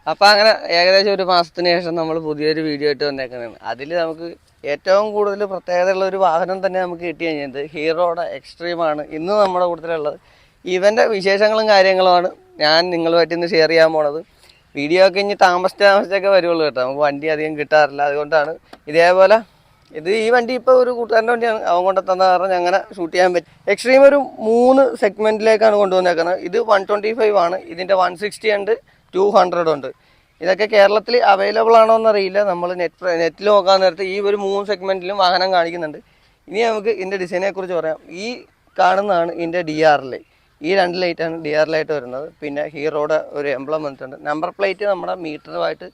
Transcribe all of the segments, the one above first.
അപ്പം അങ്ങനെ ഏകദേശം ഒരു മാസത്തിന് ശേഷം നമ്മൾ പുതിയൊരു വീഡിയോ ആയിട്ട് വന്നേക്കുന്നതാണ്. അതിൽ നമുക്ക് ഏറ്റവും കൂടുതൽ പ്രത്യേകതയുള്ള ഒരു വാഹനം തന്നെ നമുക്ക് കിട്ടി കഴിഞ്ഞത് ഹീറോയുടെ എക്സ്ട്രീമാണ് ഇന്ന് നമ്മുടെ കൂട്ടത്തിലുള്ളത്. ഇവൻ്റെ വിശേഷങ്ങളും കാര്യങ്ങളുമാണ് ഞാൻ നിങ്ങളുമായിട്ട് ഇന്ന് ഷെയർ ചെയ്യാൻ പോണത്. വീഡിയോ ഒക്കെ ഇനി താമസിച്ചൊക്കെ വരുള്ളൂ കേട്ടോ, നമുക്ക് വണ്ടി അധികം കിട്ടാറില്ല. അതുകൊണ്ടാണ് ഇതേപോലെ ഈ വണ്ടി ഇപ്പോൾ ഒരു കൂട്ടുകാരൻ്റെ വണ്ടിയാണ്, അവൻ കൊണ്ട് തന്ന കാരണം അങ്ങനെ ഷൂട്ട് ചെയ്യാൻ പറ്റും. എക്സ്ട്രീം ഒരു 3 സെഗ്മെൻറ്റിലേക്കാണ് കൊണ്ടുവന്നേക്കുന്നത്. ഇത് 125 ആണ്, ഇതിൻ്റെ 160 ഉണ്ട്, 200 ഉണ്ട്. ഇതൊക്കെ കേരളത്തിൽ അവൈലബിൾ ആണോ എന്നറിയില്ല. നമ്മൾ നെറ്റിൽ നോക്കാൻ നേരത്ത് ഈ ഒരു 3 സെഗ്മെൻറ്റിലും വാഹനം കാണിക്കുന്നുണ്ട്. ഇനി നമുക്ക് ഇതിൻ്റെ ഡിസൈനെ കുറിച്ച് പറയാം. ഈ കാണുന്നതാണ് ഇതിൻ്റെ DRL. ഈ 2 ലൈറ്റാണ് DRL വരുന്നത്. പിന്നെ ഹീറോയുടെ ഒരു എംബ്ലം വന്നിട്ടുണ്ട്. നമ്പർ പ്ലേറ്റ് നമ്മുടെ മീറ്ററുമായിട്ട്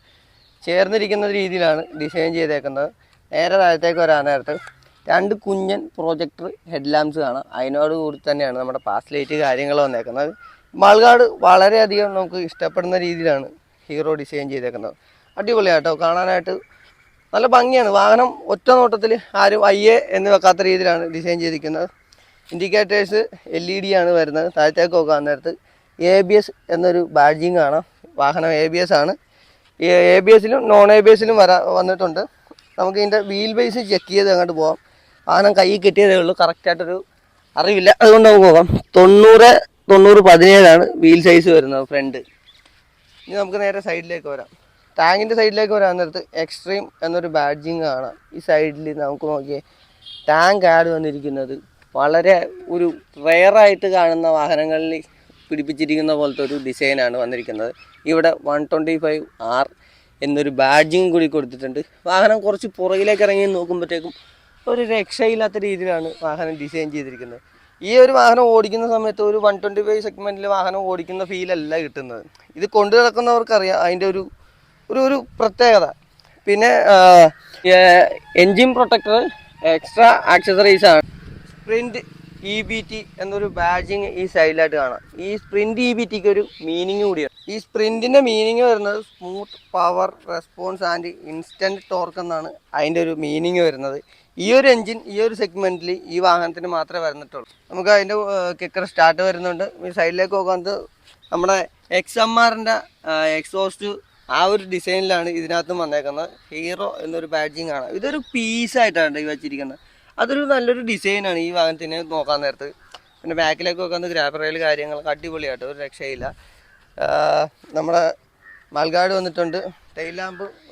ചേർന്നിരിക്കുന്ന രീതിയിലാണ് ഡിസൈൻ ചെയ്തേക്കുന്നത്. നേരെ താഴത്തേക്ക് വരാൻ നേരത്ത് 2 കുഞ്ഞൻ പ്രൊജക്ടർ ഹെഡ് ലാംപ്സ് കാണാം. അതിനോട് കൂടി തന്നെയാണ് നമ്മുടെ പാസ് ലൈറ്റ് കാര്യങ്ങൾ വന്നേക്കുന്നത്. മൾഗാർഡ് വളരെയധികം നമുക്ക് ഇഷ്ടപ്പെടുന്ന രീതിയിലാണ് ഹീറോ ഡിസൈൻ ചെയ്തേക്കുന്നത്. അടിപൊളിയാട്ടോ, കാണാനായിട്ട് നല്ല ഭംഗിയാണ്. വാഹനം ഒറ്റ നോട്ടത്തിൽ ആരും അയ്യേ എന്ന് വെക്കാത്ത രീതിയിലാണ് ഡിസൈൻ ചെയ്തിരിക്കുന്നത്. ഇൻഡിക്കേറ്റേഴ്സ് LED ആണ് വരുന്നത്. താഴത്തേക്ക് നോക്കാൻ നേരത്ത് ABS എന്നൊരു ബാഡ്ജിങ് കാണാം. വാഹനം ABS ആണ്. ABSലും നോൺ ABSലും വന്നിട്ടുണ്ട്. നമുക്ക് ഇതിൻ്റെ വീൽ ബേസ് ചെക്ക് ചെയ്ത് അങ്ങോട്ട് പോകാം. വാഹനം കൈ കിട്ടിയതേ ഉള്ളൂ, കറക്റ്റായിട്ടൊരു അറിവില്ല, അതുകൊണ്ട് നമുക്ക് പോകാം. 90/17 വീൽ സൈസ് വരുന്നത് ഫ്രണ്ട്. ഇനി നമുക്ക് നേരെ സൈഡിലേക്ക് വരാം. ടാങ്കിൻ്റെ സൈഡിലേക്ക് വരാൻ നേരത്ത് എക്സ്ട്രീം എന്നൊരു ബാഡ്ജിങ് കാണാം. ഈ സൈഡിൽ നമുക്ക് നോക്കിയേ ടാങ്ക് ആഡ് വന്നിരിക്കുന്നത് വളരെ ഒരു റെയറായിട്ട് കാണുന്ന വാഹനങ്ങളിൽ പിടിപ്പിച്ചിരിക്കുന്ന പോലത്തെ ഒരു ഡിസൈനാണ് വന്നിരിക്കുന്നത്. ഇവിടെ 125R എന്നൊരു ബാഡ്ജിങ് കൂടി കൊടുത്തിട്ടുണ്ട്. വാഹനം കുറച്ച് പുറകിലേക്ക് ഇറങ്ങി നോക്കുമ്പോഴത്തേക്കും ഒരു രക്ഷയില്ലാത്ത രീതിയിലാണ് വാഹനം ഡിസൈൻ ചെയ്തിരിക്കുന്നത്. ഈ ഒരു വാഹനം ഓടിക്കുന്ന സമയത്ത് ഒരു 125 സെഗ്മെൻറ്റിൽ വാഹനം ഓടിക്കുന്ന ഫീലല്ല കിട്ടുന്നത്. ഇത് കൊണ്ടു നടക്കുന്നവർക്കറിയാം അതിൻ്റെ ഒരു പ്രത്യേകത. പിന്നെ എൻജിൻ പ്രൊട്ടക്ടർ എക്സ്ട്രാ ആക്സസറീസാണ്. സ്പ്രിൻറ്റ് EBT എന്നൊരു ബാഡ്ജിങ് ഈ സൈഡിലായിട്ട് കാണാം. ഈ സ്പ്രിൻറ്റ് EBTക്ക് ഒരു മീനിങ് കൂടിയാണ്. ഈ സ്പ്രിൻറ്റിൻ്റെ മീനിങ് വരുന്നത് smooth power response and instant torque എന്നാണ് അതിൻ്റെ ഒരു മീനിങ് വരുന്നത്. ഈ ഒരു എൻജിൻ ഈ ഒരു സെഗ്മെൻറ്റിൽ ഈ വാഹനത്തിന് മാത്രമേ വരുന്നിട്ടുള്ളൂ. നമുക്ക് അതിൻ്റെ കിക്കർ സ്റ്റാർട്ട് വരുന്നുണ്ട്. ഈ സൈഡിലേക്ക് നോക്കുന്നത് നമ്മുടെ XMRൻ്റെ എക്സോസ്റ്റ് ആ ഒരു ഡിസൈനിലാണ് ഇതിനകത്തും വന്നേക്കുന്നത്. ഹീറോ എന്നൊരു ബാഡ്ജിങ് ആണ്. ഇതൊരു പീസായിട്ടാണ് ഈ വെച്ചിരിക്കുന്നത്. അതൊരു നല്ലൊരു ഡിസൈനാണ് ഈ വാഹനത്തിന് നോക്കാൻ നേരത്ത്. പിന്നെ ബാക്കിലേക്ക് നോക്കുന്നത് ഗ്രാബ് റെയിൽ കാര്യങ്ങളൊക്കെ അടിപൊളിയായിട്ട് ഒരു രക്ഷയില്ല. നമ്മുടെ മൾഗാർഡ് വന്നിട്ടുണ്ട്.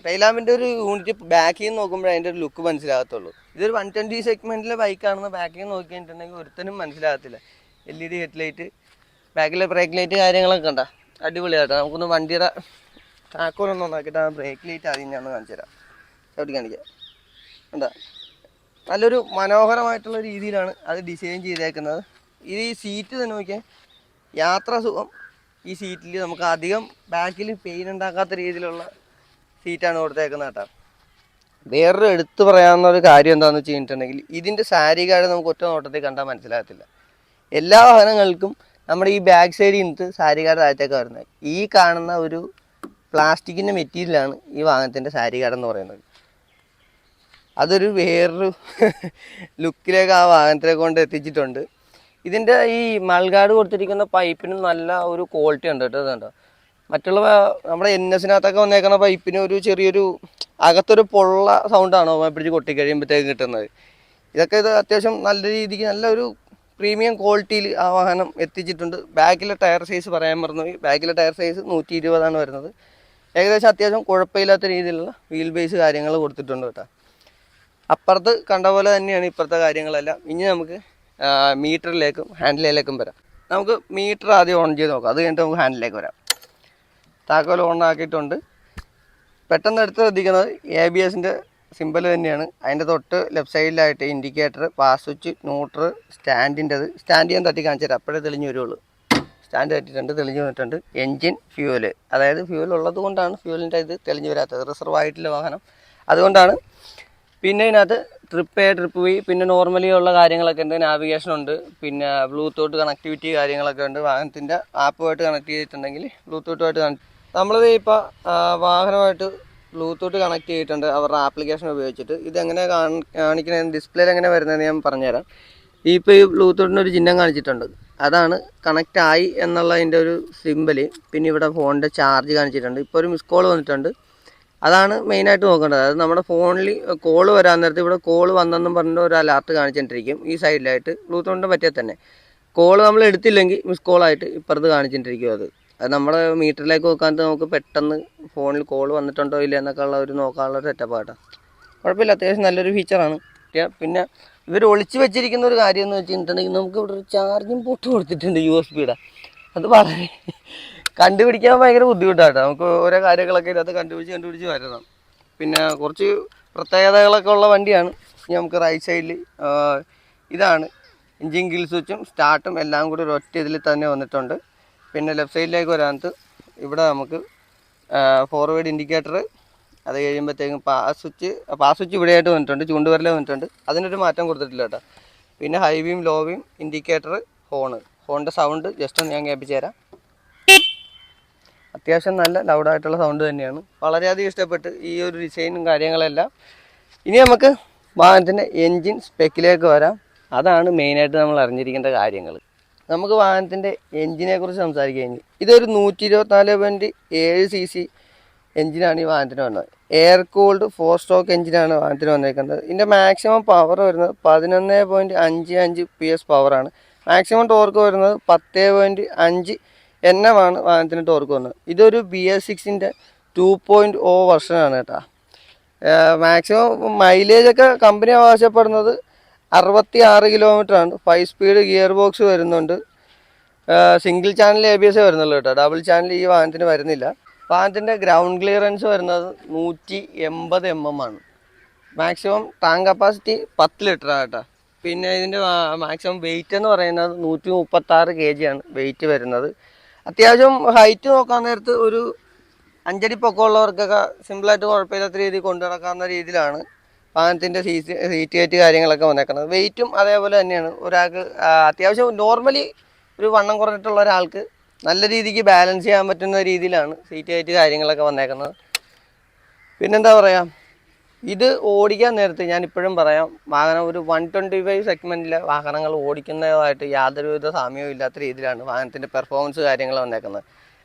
ടൈലാമ്പിൻ്റെ ഒരു യൂണിറ്റ് ബാക്കിൽ നിന്ന് നോക്കുമ്പോഴേ അതിൻ്റെ ഒരു ലുക്ക് മനസ്സിലാകത്തുള്ളൂ. ഇതൊരു 120 സെഗ്മെൻറ്റിലെ ബൈക്കാണെന്ന് ബാക്കിൽ നോക്കി കഴിഞ്ഞിട്ടുണ്ടെങ്കിൽ ഒരുത്തനും മനസ്സിലാകത്തില്ല. LED ഹെഡ്ലൈറ്റ്, ബാക്കിലെ ബ്രേക്ക് ലൈറ്റ് കാര്യങ്ങളൊക്കെ കണ്ട അടിപൊളിയാട്ടോ. നമുക്കൊന്ന് വണ്ടിയുടെ താക്കോലൊന്നും നോക്കിയിട്ട് ആ ബ്രേക്ക് ലൈറ്റ് ആദ്യം ഞാൻ കാണിച്ചു തരാം. ചവിട്ടി കാണിക്കാം. എന്താ നല്ലൊരു മനോഹരമായിട്ടുള്ള രീതിയിലാണ് അത് ഡിസൈൻ ചെയ്തേക്കുന്നത്. ഈ സീറ്റ് തന്നെ നോക്കിയാൽ യാത്രാ സുഖം. ഈ സീറ്റിൽ നമുക്ക് അധികം ബാക്കിൽ പെയിൻ ഉണ്ടാക്കാത്ത രീതിയിലുള്ള സീറ്റാണ് കൊടുത്തേക്കുന്നത് കേട്ടോ. വേറൊരു എടുത്തു പറയാവുന്ന ഒരു കാര്യം എന്താണെന്ന് വെച്ച് കഴിഞ്ഞിട്ടുണ്ടെങ്കിൽ ഇതിൻ്റെ സാരി കാർഡ് നമുക്ക് ഒറ്റ നോട്ടത്തിൽ കണ്ടാൽ മനസ്സിലാകത്തില്ല. എല്ലാ വാഹനങ്ങൾക്കും നമ്മുടെ ഈ ബാക്ക് സൈഡിൽ നിന്നിട്ട് സാരി കാർഡ് താഴത്തേക്ക് വരുന്നത്. ഈ കാണുന്ന ഒരു പ്ലാസ്റ്റിക്കിൻ്റെ മെറ്റീരിയലാണ് ഈ വാഹനത്തിൻ്റെ സാരി കാർഡ് എന്ന് പറയുന്നത്. അതൊരു വേറൊരു ലുക്കിലേക്ക് ആ വാഹനത്തിനെ കൊണ്ട് എത്തിച്ചിട്ടുണ്ട്. ഇതിൻ്റെ ഈ മൾഗാർഡ് കൊടുത്തിരിക്കുന്ന പൈപ്പിന് നല്ല ഒരു ക്വാളിറ്റി ഉണ്ട് കേട്ടോ. ഇതുണ്ടോ, മറ്റുള്ള നമ്മുടെ NSനകത്തൊക്കെ വന്നേക്കുന്ന പൈപ്പിന് ഒരു ചെറിയൊരു അകത്തൊരു പൊള്ള സൗണ്ടാണോ പിടിച്ച് കൊട്ടിക്കഴിയുമ്പോഴത്തേക്ക് കിട്ടുന്നത്. ഇത് അത്യാവശ്യം നല്ല രീതിക്ക് നല്ലൊരു പ്രീമിയം ക്വാളിറ്റിയിൽ ആ വാഹനം എത്തിച്ചിട്ടുണ്ട്. ബാക്കിലെ ടയർ സൈസ് പറയാൻ മറന്നുപോയി. ബാക്കിലെ ടയർ സൈസ് 120 വരുന്നത്. ഏകദേശം അത്യാവശ്യം കുഴപ്പമില്ലാത്ത രീതിയിലുള്ള വീൽ ബേസ് കാര്യങ്ങൾ കൊടുത്തിട്ടുണ്ട് കേട്ടോ. അപ്പുറത്ത് കണ്ട പോലെ തന്നെയാണ് ഇപ്പുറത്തെ കാര്യങ്ങളെല്ലാം. ഇനി നമുക്ക് മീറ്ററിലേക്കും ഹാൻഡിലേക്കും വരാം. നമുക്ക് മീറ്റർ ആദ്യം ഓൺ ചെയ്ത് നോക്കാം, അത് കഴിഞ്ഞിട്ട് നമുക്ക് ഹാൻഡിലേക്ക് വരാം. താക്കോൽ ഓൺ ആക്കിയിട്ടുണ്ട്. പെട്ടെന്ന് എടുത്ത് ശ്രദ്ധിക്കുന്നത് ABSൻ്റെ സിമ്പിൾ തന്നെയാണ്. അതിൻ്റെ തൊട്ട് ലെഫ്റ്റ് സൈഡിലായിട്ട് ഇൻഡിക്കേറ്റർ, പാസ് സ്വിച്ച്, ന്യൂട്രൽ, സ്റ്റാൻഡിൻ്റെത്. സ്റ്റാൻഡ് ഞാൻ തട്ടി കാണിച്ചു തരാം, അപ്പോഴേ തെളിഞ്ഞു വരുള്ളൂ. സ്റ്റാൻഡ് തട്ടിയിട്ടുണ്ട്, തെളിഞ്ഞു വന്നിട്ടുണ്ട്. എൻജിൻ, ഫ്യൂവൽ, അതായത് ഫ്യൂവൽ ഉള്ളത് കൊണ്ടാണ് ഫ്യൂവലിൻ്റെ ഇത് തെളിഞ്ഞു വരാത്തത്. റിസർവ് ആയിട്ടുള്ള വാഹനം അതുകൊണ്ടാണ്. പിന്നെ ഇതിനകത്ത് ട്രിപ്പ് A, ട്രിപ്പ് B, പിന്നെ നോർമലി ഉള്ള കാര്യങ്ങളൊക്കെ ഉണ്ട്. നാവിഗേഷൻ ഉണ്ട്, പിന്നെ ബ്ലൂടൂത്ത് കണക്ടിവിറ്റി കാര്യങ്ങളൊക്കെ ഉണ്ട്. വാഹനത്തിൻ്റെ ആപ്പുമായിട്ട് കണക്ട് ചെയ്തിട്ടുണ്ടെങ്കിൽ ബ്ലൂടൂത്തുമായിട്ട് നമ്മളിത് ഇപ്പോൾ വാഹനമായിട്ട് ബ്ലൂടൂത്ത് കണക്ട് ചെയ്തിട്ടുണ്ട് അവരുടെ ആപ്ലിക്കേഷൻ ഉപയോഗിച്ചിട്ട്. ഇതെങ്ങനെ കാണിക്കണത്, ഡിസ്പ്ലേയിൽ എങ്ങനെ വരുന്നതെന്ന് ഞാൻ പറഞ്ഞുതരാം. ഇപ്പോൾ ഈ ബ്ലൂടൂത്തിനൊരു ചിഹ്നം കാണിച്ചിട്ടുണ്ട്. അതാണ് കണക്റ്റ് ആയി എന്നുള്ളതിൻ്റെ ഒരു സിമ്പല്. പിന്നെ ഇവിടെ ഫോണിൻ്റെ ചാർജ് കാണിച്ചിട്ടുണ്ട്. ഇപ്പോൾ ഒരു മിസ് കോൾ വന്നിട്ടുണ്ട്. അതാണ് മെയിനായിട്ട് നോക്കേണ്ടത്. അതായത് നമ്മുടെ ഫോണിൽ കോൾ വരാൻ നേരത്ത് ഇവിടെ കോൾ വന്നെന്നും പറഞ്ഞിട്ട് ഒരു അലാർട്ട് കാണിച്ചിട്ടിരിക്കും ഈ സൈഡിലായിട്ട്. ബ്ലൂടൂത്തിൻ്റെ പറ്റിയാൽ തന്നെ കോൾ നമ്മൾ എടുത്തില്ലെങ്കിൽ മിസ് കോളായിട്ട് ഇപ്പുറത്ത് കാണിച്ചിട്ടിരിക്കും. അത് നമ്മുടെ മീറ്ററിലേക്ക് നോക്കാൻ നമുക്ക് പെട്ടെന്ന് ഫോണിൽ കോൾ വന്നിട്ടുണ്ടോ ഇല്ല എന്നൊക്കെ ഉള്ള ഒരു നോക്കാനുള്ള ഒരു സെറ്റപ്പ് ആട്ടോ. കുഴപ്പമില്ല, അത്യാവശ്യം നല്ലൊരു ഫീച്ചറാണ്. പിന്നെ ഇവർ ഒളിച്ചു വെച്ചിരിക്കുന്ന ഒരു കാര്യം എന്ന് വെച്ചിട്ടുണ്ടെങ്കിൽ നമുക്ക് ഇവിടെ ഒരു ചാർജിങ് പോർട്ട് കൊടുത്തിട്ടുണ്ട് USB-യുടെ. അത് വളരെ കണ്ടുപിടിക്കാൻ ഭയങ്കര ബുദ്ധിമുട്ടാട്ടോ. നമുക്ക് ഓരോ കാര്യങ്ങളൊക്കെ ഇതിനകത്ത് കണ്ടുപിടിച്ച് വരണം. പിന്നെ കുറച്ച് പ്രത്യേകതകളൊക്കെ ഉള്ള വണ്ടിയാണ്. ഇനി നമുക്ക് റൈറ്റ് സൈഡിൽ ഇതാണ് എൻജിൻ കിൽ സ്വിച്ചും സ്റ്റാർട്ടും എല്ലാം കൂടി ഒരു ഒറ്റ ഇതിൽ തന്നെ വന്നിട്ടുണ്ട്. പിന്നെ ലെഫ്റ്റ് സൈഡിലേക്ക് വരാനത്ത് ഇവിടെ നമുക്ക് ഫോർവേഡ് ഇൻഡിക്കേറ്റർ, അത് കഴിയുമ്പോഴത്തേക്കും പാസ് സ്വിച്ച് ഇവിടെയായിട്ട് വന്നിട്ടുണ്ട്, ചൂണ്ടുവരൽ വന്നിട്ടുണ്ട്. അതിനൊരു മാറ്റം കൊടുത്തിട്ടില്ല കേട്ടോ. പിന്നെ high beam low beam indicator, ഹോണിൻ്റെ സൗണ്ട് ജസ്റ്റ് ഒന്ന് ഞാൻ കേൾപ്പിച്ച് തരാം. അത്യാവശ്യം നല്ല ലൗഡായിട്ടുള്ള സൗണ്ട് തന്നെയാണ്. വളരെയധികം ഇഷ്ടപ്പെട്ട് ഈ ഒരു ഡിസൈനും കാര്യങ്ങളെല്ലാം. ഇനി നമുക്ക് വാഹനത്തിൻ്റെ എൻജിൻ സ്പെക്കിലേക്ക് വരാം. അതാണ് മെയിനായിട്ട് നമ്മൾ അറിഞ്ഞിരിക്കേണ്ട കാര്യങ്ങൾ. നമുക്ക് വാഹനത്തിൻ്റെ എൻജിനെ കുറിച്ച് സംസാരിക്കുകയെങ്കിൽ ഇതൊരു 124.7 cc എൻജിനാണ് ഈ വാഹനത്തിന് വന്നത്. എയർ കൂൾഡ് 4 സ്ട്രോക്ക് എൻജിനാണ് വാഹനത്തിന് വന്നിരിക്കുന്നത്. ഇതിൻ്റെ മാക്സിമം പവർ വരുന്നത് 11.55 PS പവറാണ്. മാക്സിമം ടോർക്ക് വരുന്നത് 10.5 Nm ആണ് വാഹനത്തിന് ടോർക്ക് വന്നത്. ഇതൊരു BS6-ൻ്റെ 2.0 വെർഷനാണ് കേട്ടോ. മാക്സിമം മൈലേജൊക്കെ കമ്പനി അവകാശപ്പെടുന്നത് 66 കിലോമീറ്ററാണ്. 5 സ്പീഡ് ഗിയർ ബോക്സ് വരുന്നുണ്ട്. സിംഗിൾ ചാനൽ ABS വരുന്നുള്ളൂ കേട്ടോ. ഡബിൾ ചാനൽ ഈ വാഹനത്തിന് വരുന്നില്ല. വാഹനത്തിൻ്റെ ഗ്രൗണ്ട് ക്ലിയറൻസ് വരുന്നത് 180 mm ആണ്. മാക്സിമം ടാങ്ക് കപ്പാസിറ്റി 10 ലിറ്ററാണ് കേട്ടോ. പിന്നെ ഇതിൻ്റെ മാക്സിമം വെയിറ്റ് എന്ന് പറയുന്നത് 136 kg ആണ് വെയിറ്റ് വരുന്നത്. അത്യാവശ്യം ഹൈറ്റ് നോക്കാൻ നേരത്ത് ഒരു 5 അടി പൊക്കമുള്ളവർക്കൊക്കെ സിമ്പിളായിട്ട് കുഴപ്പമില്ലാത്ത രീതിയിൽ കൊണ്ടു നടക്കാവുന്ന രീതിയിലാണ് വാഹനത്തിൻ്റെ സീറ്റ് ഹൈറ്റ് കാര്യങ്ങളൊക്കെ വന്നേക്കുന്നത്. വെയിറ്റും അതേപോലെ തന്നെയാണ്. ഒരാൾക്ക് അത്യാവശ്യം നോർമലി ഒരു വണ്ണം കുറഞ്ഞിട്ടുള്ള ഒരാൾക്ക് നല്ല രീതിക്ക് ബാലൻസ് ചെയ്യാൻ പറ്റുന്ന രീതിയിലാണ് സീറ്റ് ഹൈറ്റ് കാര്യങ്ങളൊക്കെ വന്നേക്കുന്നത്. പിന്നെന്താ പറയുക, ഇത് ഓടിക്കാൻ നേരത്ത് ഞാൻ ഇപ്പോഴും പറയാം, വാഹനം ഒരു 125 സെഗ്മെൻറ്റിലെ വാഹനങ്ങൾ ഓടിക്കുന്നതായിട്ട് യാതൊരുവിധ സാമ്യവും ഇല്ലാത്ത രീതിയിലാണ് വാഹനത്തിൻ്റെ പെർഫോമൻസ് കാര്യങ്ങൾ വന്നേക്കുന്നത്.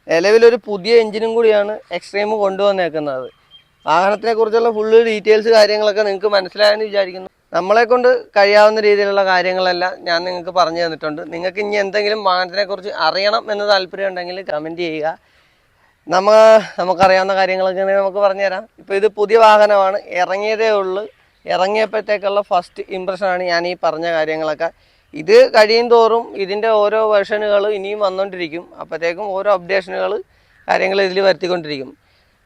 നിലവിലൊരു പുതിയ എഞ്ചിനും കൂടിയാണ് എക്സ്ട്രീം കൊണ്ടുവന്നേക്കുന്നത്. വാഹനത്തിനെ കുറിച്ചുള്ള ഫുള്ള് ഡീറ്റെയിൽസ് കാര്യങ്ങളൊക്കെ നിങ്ങൾക്ക് മനസ്സിലായെന്ന് വിചാരിക്കുന്നു. നമ്മളെ കൊണ്ട് കഴിയാവുന്ന രീതിയിലുള്ള കാര്യങ്ങളെല്ലാം ഞാൻ നിങ്ങൾക്ക് പറഞ്ഞു തന്നിട്ടുണ്ട്. നിങ്ങൾക്ക് ഇനി എന്തെങ്കിലും വാഹനത്തിനെക്കുറിച്ച് അറിയണം എന്ന് താല്പര്യം ഉണ്ടെങ്കിൽ കമൻറ്റ് ചെയ്യുക. നമുക്കറിയാവുന്ന കാര്യങ്ങളൊക്കെ നമുക്ക് പറഞ്ഞുതരാം. ഇപ്പോൾ ഇത് പുതിയ വാഹനമാണ്, ഇറങ്ങിയതേ ഉള്ളൂ. ഇറങ്ങിയപ്പോഴത്തേക്കുള്ള ഫസ്റ്റ് ഇമ്പ്രഷനാണ് ഞാൻ ഈ പറഞ്ഞ കാര്യങ്ങളൊക്കെ. ഇത് കഴിയും തോറും ഇതിൻ്റെ ഓരോ വെർഷനുകൾ ഇനിയും വന്നുകൊണ്ടിരിക്കും. അപ്പോഴത്തേക്കും ഓരോ അപ്ഡേഷനുകൾ കാര്യങ്ങൾ ഇതിൽ വരുത്തിക്കൊണ്ടിരിക്കും.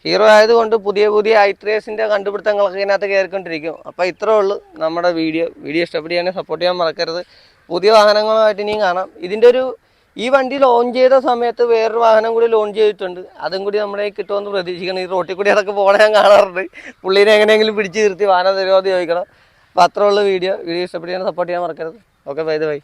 ഹീറോ ആയതുകൊണ്ട് പുതിയ പുതിയ ഐ3എസിൻ്റെ കണ്ടുപിടുത്തങ്ങളൊക്കെ ഇതിനകത്ത് കയറിക്കൊണ്ടിരിക്കും. അപ്പോൾ ഇത്രേ ഉള്ളൂ നമ്മുടെ വീഡിയോ ഇഷ്ടപ്പെടുകയാണെങ്കിൽ സപ്പോർട്ട് ചെയ്യാൻ മറക്കരുത്. പുതിയ വാഹനങ്ങളുമായിട്ട് ഇനിയും കാണാം. ഈ വണ്ടി ലോഞ്ച് ചെയ്ത സമയത്ത് വേറൊരു വാഹനം കൂടി ലോഞ്ച് ചെയ്തിട്ടുണ്ട്. അതും കൂടി നമ്മുടെ കിട്ടുമെന്ന് പ്രതീക്ഷിക്കണം. ഈ റോട്ടിൽ കൂടി അതൊക്കെ പോകണേ ഞാൻ കാണാറുണ്ട്. പുള്ളീനെ എങ്ങനെയെങ്കിലും പിടിച്ച് നിർത്തി വാഹനം തരുമോ എന്ന് ചോദിക്കണം. അപ്പോൾ അത്രേ ഉള്ളൂ വീഡിയോ ഇഷ്ടപ്പെടുകയാണെങ്കിൽ സപ്പോർട്ട് ചെയ്യാൻ മറക്കരുത്. Okay, by.